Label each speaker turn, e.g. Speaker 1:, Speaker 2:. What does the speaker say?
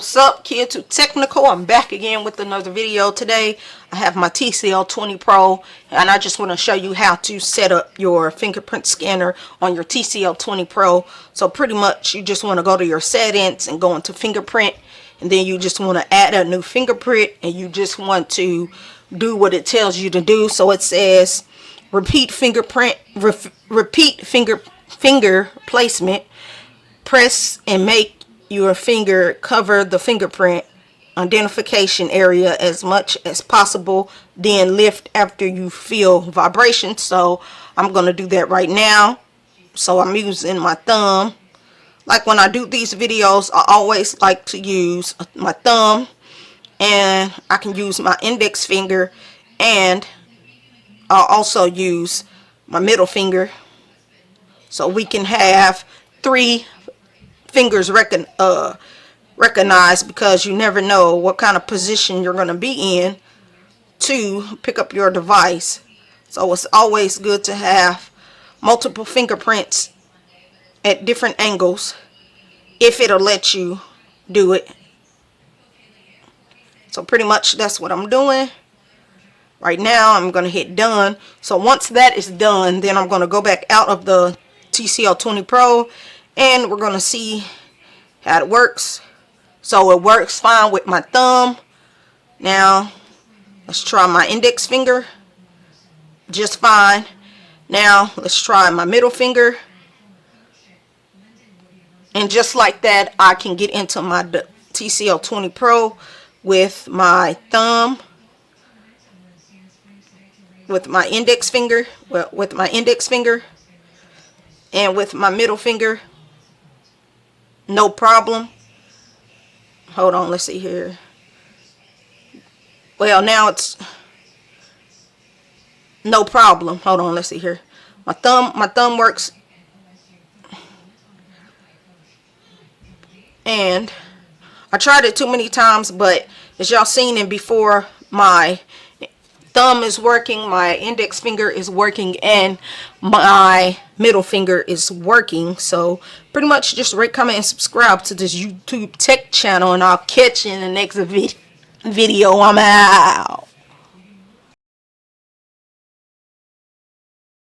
Speaker 1: What's up, Kid Too Technical? I'm back again with another video today. I have my TCL 20 Pro, and I just want to show you how to set up your fingerprint scanner on your TCL 20 Pro. So pretty much you just want to go to your settings and go into fingerprint, and then you just want to add a new fingerprint, and you just want to do what it tells you to do. So it says repeat finger placement. Press and make your finger cover the fingerprint identification area as much as possible, then lift after you feel vibration. So I'm going to do that right now. So I'm using my thumb. Like when I do these videos, I always like to use my thumb, and I can use my index finger, and I'll also use my middle finger, so we can have three fingers recognized, because you never know what kind of position you're going to be in to pick up your device. So it's always good to have multiple fingerprints at different angles if it'll let you do it. So pretty much that's what I'm doing right now. I'm going to hit done. So once that is done, then I'm going to go back out of the TCL 20 Pro, and we're going to see how it works. So it works fine with my thumb. Now let's try my index finger. Just fine. Now let's try my middle finger. And just like that, I can get into my TCL 20 Pro with my thumb, with my index finger, and with my middle finger. No problem. Hold on, let's see here. Well, now it's no problem. Hold on, let's see here. My thumb works, and I tried it too many times, but as y'all seen it before, my thumb is working, my index finger is working, and my middle finger is working. So pretty much just rate, comment, and subscribe to this YouTube tech channel, and I'll catch you in the next video. I'm out.